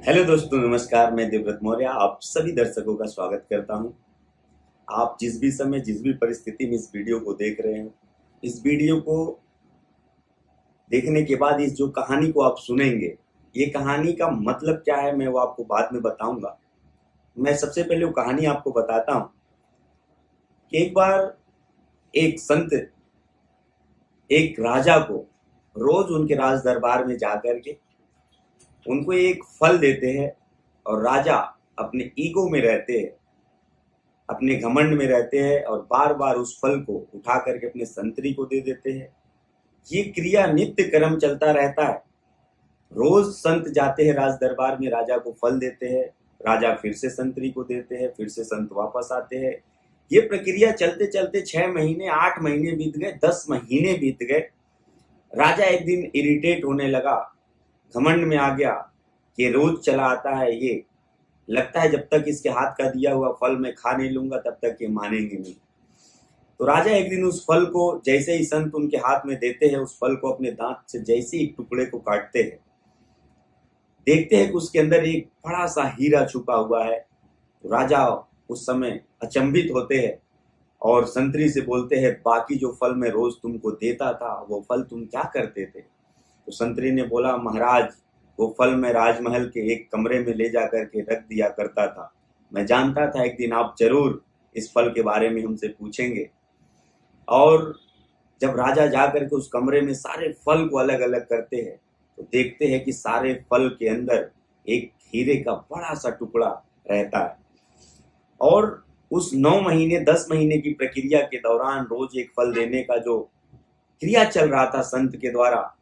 Hello दोस्तों, नमस्कार। मैं देवव्रत मौर्य आप सभी दर्शकों का स्वागत करता हूं। आप जिस भी समय जिस भी परिस्थिति में इस वीडियो को देख रहे हैं, इस वीडियो को देखने के बाद इस जो कहानी को आप सुनेंगे, ये कहानी का मतलब क्या है मैं वो आपको बाद में बताऊंगा। मैं सबसे पहले वो कहानी आपको बताता हूं कि एक बार एक संत एक राजा को रोज उनके राज दरबार में जाकर के उनको एक फल देते हैं और राजा अपने ईगो में रहते हैं, अपने घमंड में रहते हैं और बार बार उस फल को उठा करके अपने संतरी को दे देते हैं। ये क्रिया नित्य कर्म चलता रहता है। रोज संत जाते हैं राज दरबार में, राजा को फल देते हैं, राजा फिर से संतरी को देते हैं, फिर से संत वापस आते हैं। ये प्रक्रिया चलते चलते 6 महीने 8 महीने बीत गए, 10 महीने बीत गए। राजा एक दिन इरिटेट होने लगा, घमंड में आ गया कि रोज चला आता है, ये लगता है जब तक इसके हाथ का दिया हुआ फल मैं खा नहीं लूंगा तब तक ये मानेंगे नहीं। तो राजा एक दिन उस फल को जैसे ही संत उनके हाथ में देते हैं, उस फल को अपने दांत से जैसे ही टुकड़े को काटते हैं, देखते हैं कि उसके अंदर एक बड़ा सा हीरा छुपा हुआ है। तो राजा उस समय अचंभित होते हैं और संतरी से बोलते हैं, बाकी जो फल मैं रोज तुमको देता था वो फल तुम क्या करते थे? तो संतरी ने बोला, महाराज वो फल मैं राजमहल के एक कमरे में ले जा करके रख दिया करता था। मैं जानता था एक दिन आप जरूर इस फल के बारे में हमसे पूछेंगे। और जब राजा जा करके उस कमरे में सारे फल को अलग अलग करते हैं तो देखते हैं कि सारे फल के अंदर एक हीरे का बड़ा सा टुकड़ा रहता है। और उस 9 महीने 10 महीने की प्रक्रिया के दौरान रोज एक फल देने का जो क्रिया चल रहा था संत के द्वारा,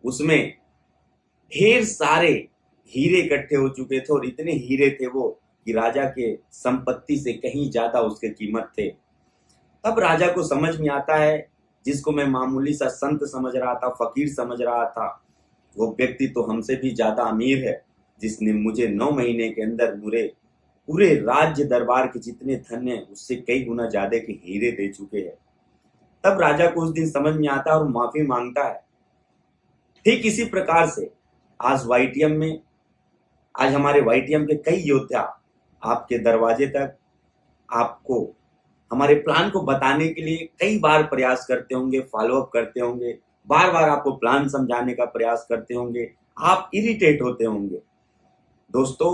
उसमें ढेर सारे हीरे इकट्ठे हो चुके थे और इतने हीरे थे वो कि राजा के संपत्ति से कहीं ज्यादा उसके कीमत थे। तब राजा को समझ में आता है, जिसको मैं मामूली सा संत समझ रहा था, फकीर समझ रहा था, वो व्यक्ति तो हमसे भी ज्यादा अमीर है, जिसने मुझे 9 महीने के अंदर पूरे पूरे राज्य दरबार के जितने धन है उससे कई गुना ज्यादा के हीरे दे चुके हैं। तब राजा को उस दिन समझ में आता है और माफी मांगता है। ठीक इसी प्रकार से आज वाईटीएम में, आज हमारे वाईटीएम के कई योद्धा आपके दरवाजे तक आपको हमारे प्लान को बताने के लिए कई बार प्रयास करते होंगे, फॉलोअप करते होंगे, बार बार आपको प्लान समझाने का प्रयास करते होंगे, आप इरिटेट होते होंगे। दोस्तों,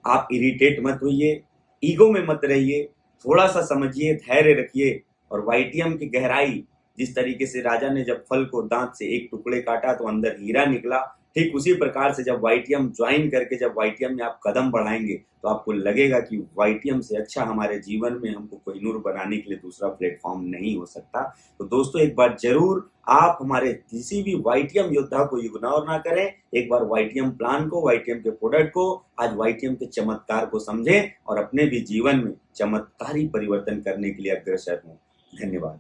आप इरिटेट मत होइए, ईगो में मत रहिए, थोड़ा सा समझिए, धैर्य रखिए। और वाईटीएम की गहराई, जिस तरीके से राजा ने जब फल को दांत से एक टुकड़े काटा तो अंदर हीरा निकला, ठीक उसी प्रकार से जब वाईटीएम ज्वाइन करके जब वाईटीएम में आप कदम बढ़ाएंगे तो आपको लगेगा कि वाईटीएम से अच्छा हमारे जीवन में हमको कोहिनूर बनाने के लिए दूसरा प्लेटफॉर्म नहीं हो सकता। तो दोस्तों, एक बार जरूर आप हमारे किसी भी वाईटीएम योद्धा को इग्नोर ना करें। एक बार वाईटीएम प्लान को, वाईटीएम के प्रोडक्ट को, आज वाईटीएम के चमत्कार को समझें और अपने भी जीवन में चमत्कारी परिवर्तन करने के लिए अग्रसर हों। धन्यवाद।